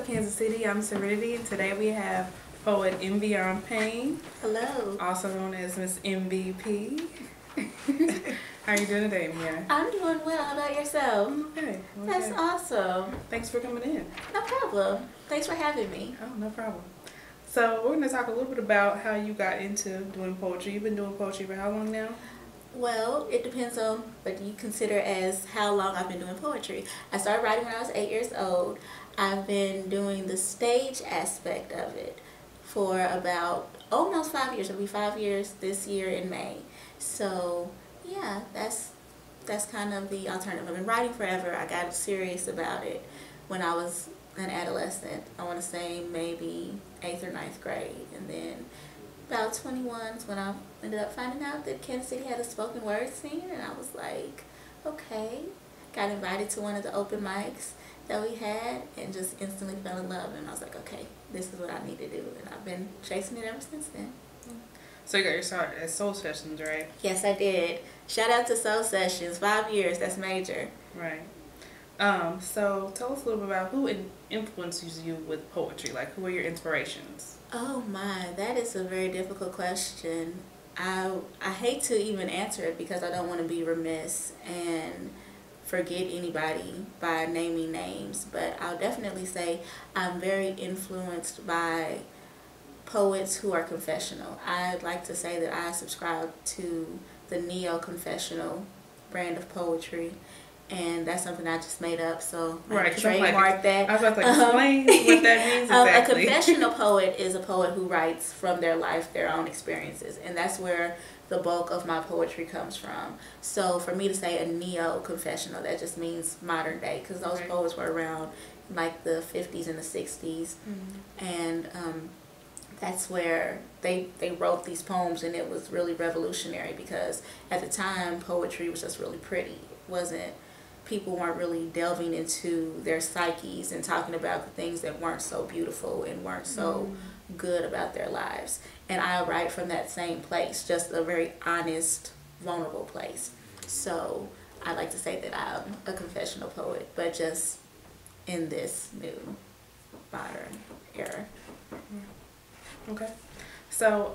Kansas City? I'm Serenity, and today we have poet MVP Payne, Hello. also known as Miss MVP. How are you doing today, Mia? I'm doing well. How about yourself? Okay. That's awesome. Thanks for coming in. No problem. Thanks for having me. Oh, no problem. So we're going to talk a little bit about how you got into doing poetry. You've been doing poetry for how long now? Well, it depends on what you consider as how long I've been doing poetry. I started writing when I was 8 years old. I've been doing the stage aspect of it for about almost 5 years. It'll be 5 years this year in May. So, yeah, that's kind of the alternative. I've been writing forever. I got serious about it when I was an adolescent. I want to say maybe 8th or 9th grade. And then about 21 is when I ended up finding out that Kansas City had a spoken word scene, and I was like, okay. Got invited to one of the open mics that we had and just instantly fell in love, and I was like, okay, this is what I need to do, and I've been chasing it ever since then. So you got your start at Soul Sessions, right? Yes, I did. Shout out to Soul Sessions, 5 years, that's major. Right. So tell us a little bit about who influences you with poetry. Like, who are your inspirations? Oh my, that is a very difficult question. I hate to even answer it because I don't want to be remiss and forget anybody by naming names, but I'll definitely say I'm very influenced by poets who are confessional. I'd like to say that I subscribe to the neo-confessional brand of poetry, and that's something I just made up, so I trademarked that. I was about to explain what that means exactly. A confessional poet is a poet who writes from their life, their own experiences, and that's where the bulk of my poetry comes from. So for me to say a neo-confessional, that just means modern day, because those poets were around like the 50s and the 60s, and that's where they wrote these poems, and it was really revolutionary because at the time poetry was just really pretty. It wasn't, people weren't really delving into their psyches and talking about the things that weren't so beautiful and weren't so good about their lives. And I write from that same place, just a very honest, vulnerable place. So I like to say that I'm a confessional poet, but just in this new modern era. Okay. So,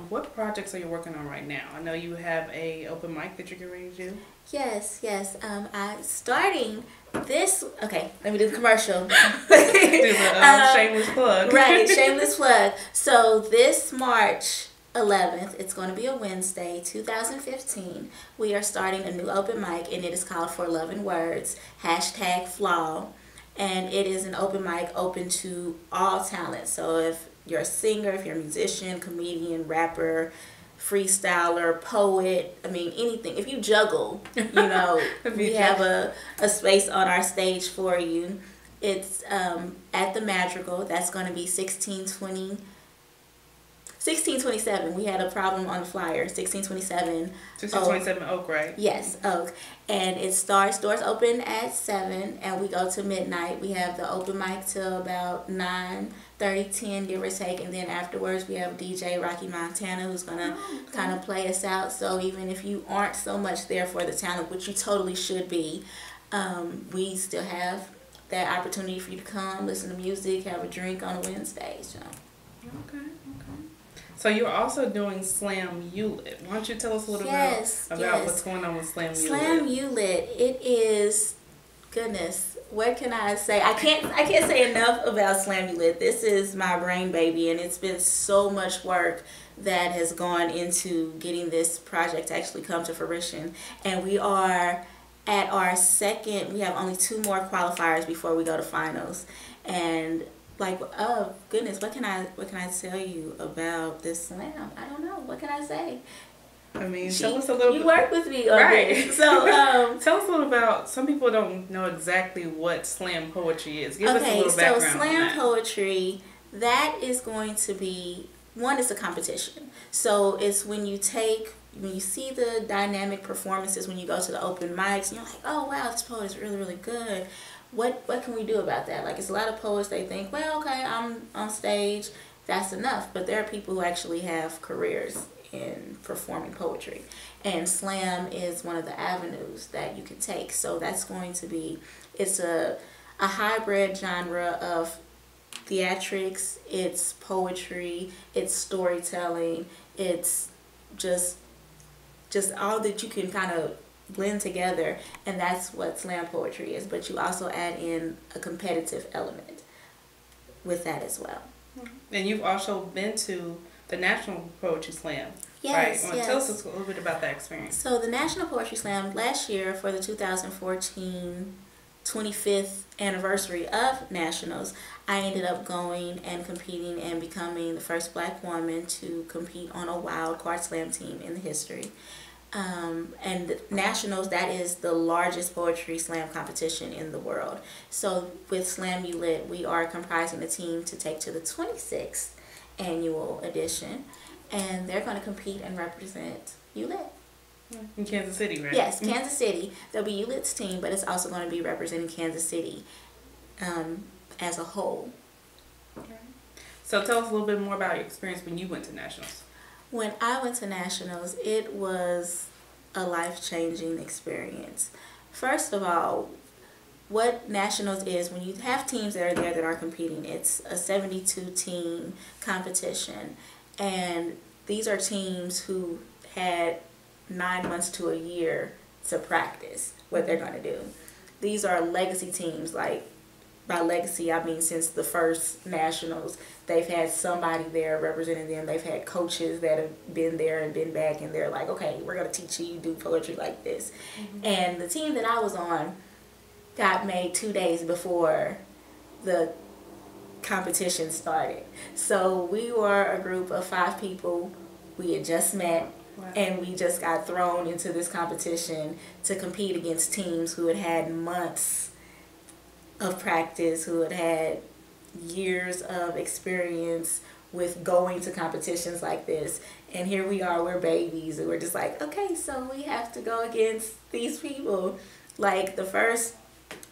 what projects are you working on right now? I know you have a open mic that you're getting ready to do. Yes. I'm starting this. Okay, let me do the commercial. Do the shameless plug. Right, shameless plug. So this March 11th, it's going to be a Wednesday, 2015. We are starting a new open mic, and it is called For Love and Words, #F.L.A.W. And it is an open mic open to all talent. So if you're a singer, if you're a musician, comedian, rapper, freestyler, poet, I mean anything. If you juggle, you know, we have a space on our stage for you. It's at the Madrigall. That's going to be 1627. We had a problem on the flyer. 1627. 1627 Oak, right? Yes, Oak. And it starts, doors open at 7, and we go to midnight. We have the open mic till about 9:30, 10, give or take. And then afterwards, we have DJ Rocky Montana, who's going to kind of play us out. So even if you aren't so much there for the talent, which you totally should be, we still have that opportunity for you to come, listen to music, have a drink on a Wednesday. So. Okay. So you're also doing slamuLIT. Why don't you tell us a little bit about what's going on with slamuLIT? slamuLIT, it is, goodness, what can I say? I can't say enough about slamuLIT. This is my brain baby, and it's been so much work that has gone into getting this project to actually come to fruition. And we are at our second, we have only 2 more qualifiers before we go to finals. And like, oh goodness, what can I tell you about this slam? I don't know. What can I say? I mean, tell us a little bit. You work with me on this. So tell us a little about, some people don't know exactly what slam poetry is. Give us a little background. So slam poetry, that is going to be, one, it's a competition. So it's when you see the dynamic performances when you go to the open mics, and you're like, oh wow, this poet is really, really good. What can we do about that? Like, it's a lot of poets, they think, well, okay, I'm on stage, that's enough. But there are people who actually have careers in performing poetry. And slam is one of the avenues that you can take. So that's going to be, it's a hybrid genre of theatrics, it's poetry, it's storytelling, it's just all that you can kind of blend together, and that's what slam poetry is. But you also add in a competitive element with that as well. And you've also been to the National Poetry Slam. Yes, right? yes. Tell us a little bit about that experience. So the National Poetry Slam last year, for the 2014 25th anniversary of Nationals, I ended up going and competing and becoming the first Black woman to compete on a wild card slam team in the history. And Nationals, that is the largest poetry slam competition in the world. So with slamuLIT, we are comprising a team to take to the 26th annual edition, and they're going to compete and represent ULIT. In Kansas City, right? Yes, Kansas City. There'll be ULIT's team, but it's also going to be representing Kansas City as a whole. Okay. So tell us a little bit more about your experience when you went to Nationals. When I went to Nationals, it was a life-changing experience. First of all, what Nationals is, when you have teams that are there that are competing, it's a 72-team competition. And these are teams who had 9 months to a year to practice what they're going to do. These are legacy teams. Like, by legacy, I mean since the first Nationals, they've had somebody there representing them. They've had coaches that have been there and been back, and they're like, okay, we're going to teach you do poetry like this. And the team that I was on got made 2 days before the competition started. So we were a group of 5 people. We had just met. Wow. And we just got thrown into this competition to compete against teams who had had months of practice, who had had years of experience with going to competitions like this. And here we are, we're babies, and we're just like, okay, so we have to go against these people. Like, the first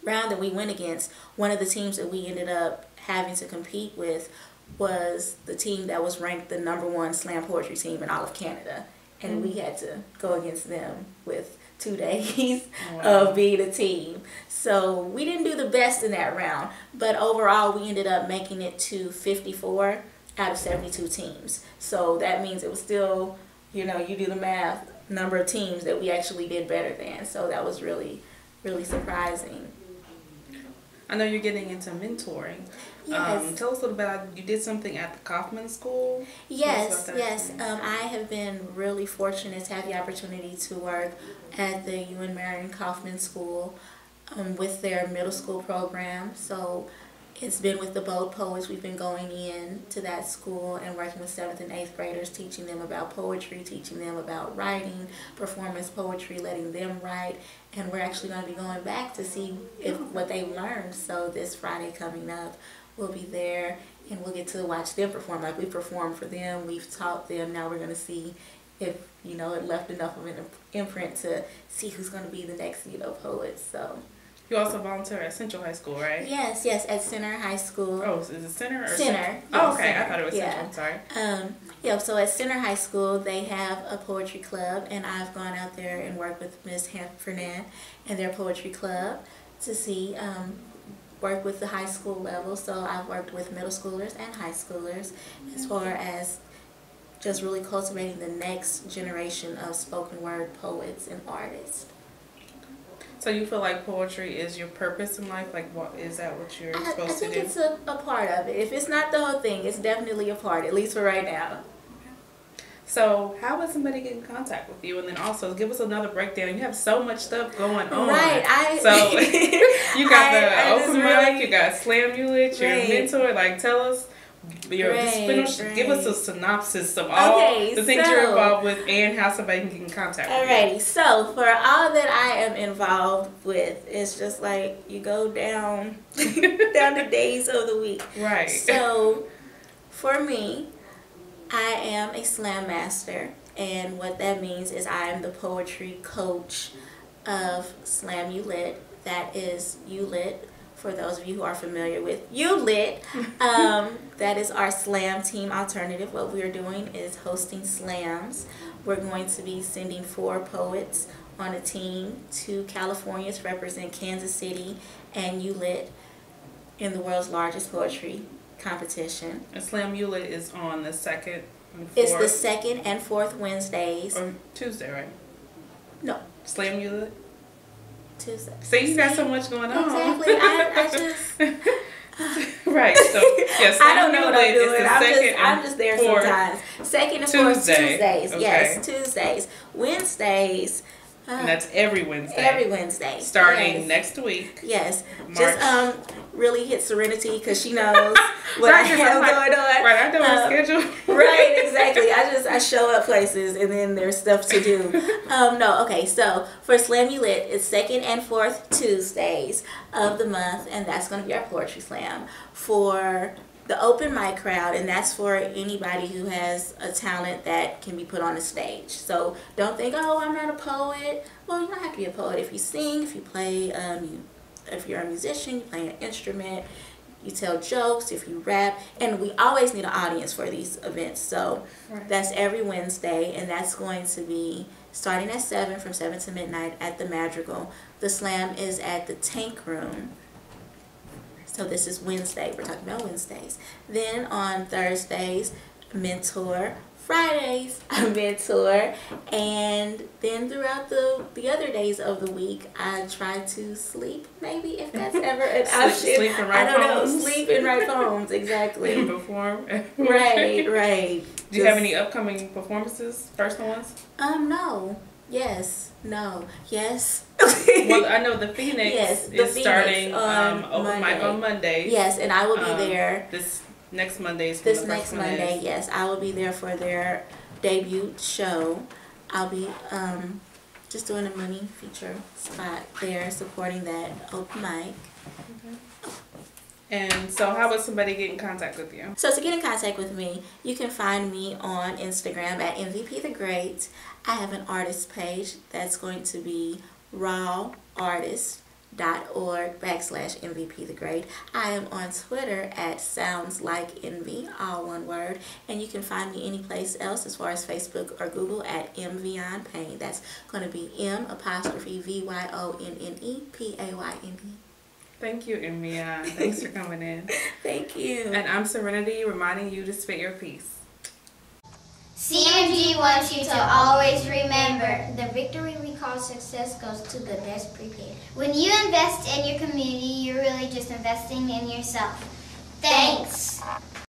round that we went against, one of the teams that we ended up having to compete with was the team that was ranked the #1 slam poetry team in all of Canada. And we had to go against them with 2 days of being a team. So we didn't do the best in that round, but overall we ended up making it to 54 out of 72 teams. So that means it was still, you know, you do the math, number of teams that we actually did better than. So that was really, really surprising. I know you're getting into mentoring. Yes. Tell us a little about, you did something at the Kaufman School? Yes, yes. I have been really fortunate to have the opportunity to work at the UN Marion Kaufman School with their middle school program. So it's been with the Bold Poets. We've been going in to that school and working with 7th and 8th graders, teaching them about poetry, teaching them about writing, performance poetry, letting them write. And we're actually going to be going back to see if what they've learned. So this Friday coming up, we'll be there and we'll get to watch them perform. Like, we performed for them, we've taught them. Now we're going to see if, you know, it left enough of an imprint to see who's going to be the next, you know, poet. So. You also volunteer at Central High School, right? Yes, yes, at Center High School. Oh, is it Center or Center? Oh, okay. Center. I thought it was Central. Sorry. Yeah, so at Center High School, they have a poetry club, and I've gone out there and worked with Ms. Fernand and their poetry club to see, work with the high school level. So I've worked with middle schoolers and high schoolers as far as just really cultivating the next generation of spoken word poets and artists. So you feel like poetry is your purpose in life? Like, what is that what you're supposed to do? I think it's a part of it. If it's not the whole thing, it's definitely a part, at least for right now. So how would somebody get in contact with you? And then also give us another breakdown. You have so much stuff going on. Right. So you got the open mic, you got slamuLIT, your mentor. Like, tell us, give us a synopsis of all the things you're involved with and how somebody can get in contact with you. Alrighty. So for all that I am involved with, it's just like you go down the days of the week. Right. So for me, I am a slam master, and what that means is I am the poetry coach of slamuLIT. That is ULIT, for those of you who are familiar with ULIT. That is our slam team alternative. What we are doing is hosting slams. We're going to be sending 4 poets on a team to California to represent Kansas City and ULIT in the world's largest poetry competition. And slamuLIT is on the 2nd and 4th. It's the 2nd and 4th Wednesdays. Or Tuesday, right? No. slamuLIT? Tuesday. See, you got so much going on. Exactly. I just... Right. So, yes, I don't know what I'm doing. I'm just there 4th sometimes. 2nd and 4th Tuesdays. Okay. Yes, Tuesdays. Wednesdays. And that's every Wednesday. Every Wednesday. Starting next week. Yes. March. Just really hit Serenity because she knows what I have going on. Right, I know her schedule. Right, exactly. I show up places and then there's stuff to do. No, okay. So for slamuLIT, it's 2nd and 4th Tuesdays of the month, and that's going to be our poetry slam. For the open mic crowd, and that's for anybody who has a talent that can be put on a stage. So don't think, oh, I'm not a poet. Well, you don't have to be a poet. If you sing, if you play, if you're a musician, you play an instrument, you tell jokes, if you rap, and we always need an audience for these events. So that's every Wednesday, and that's going to be starting at 7, from 7 to midnight at the Madrigall. The slam is at the Tank Room. So this is Wednesday. We're talking about Wednesdays. Then on Thursdays, mentor. Fridays, I mentor. And then throughout the other days of the week, I try to sleep, maybe, if that's ever an option. Sleep and write poems. Sleep and write poems, exactly. And perform. Right. Do you have any upcoming performances, personal ones? No. Yes. No. Yes. Well, I know the Phoenix is starting open mic on Monday. Yes, and I will be there. This next Monday is This next Monday, yes. I will be there for their debut show. I'll be just doing a mini feature spot there, supporting that open mic. And so how would somebody get in contact with you? So to get in contact with me, you can find me on Instagram at MVP The Great. I have an artist page that's going to be rawartist.org/MVP The Great. I am on Twitter at SoundsLikeEnvy, all one word. And you can find me any place else as far as Facebook or Google at MVP Payne. That's going to be M'_VYONNEPAYNE. Thank you, Emia. Thanks for coming in. Thank you. And I'm Serenity, reminding you to spit your piece. CMG wants you to always remember, the victory we call success goes to the best prepared. When you invest in your community, you're really just investing in yourself. Thanks.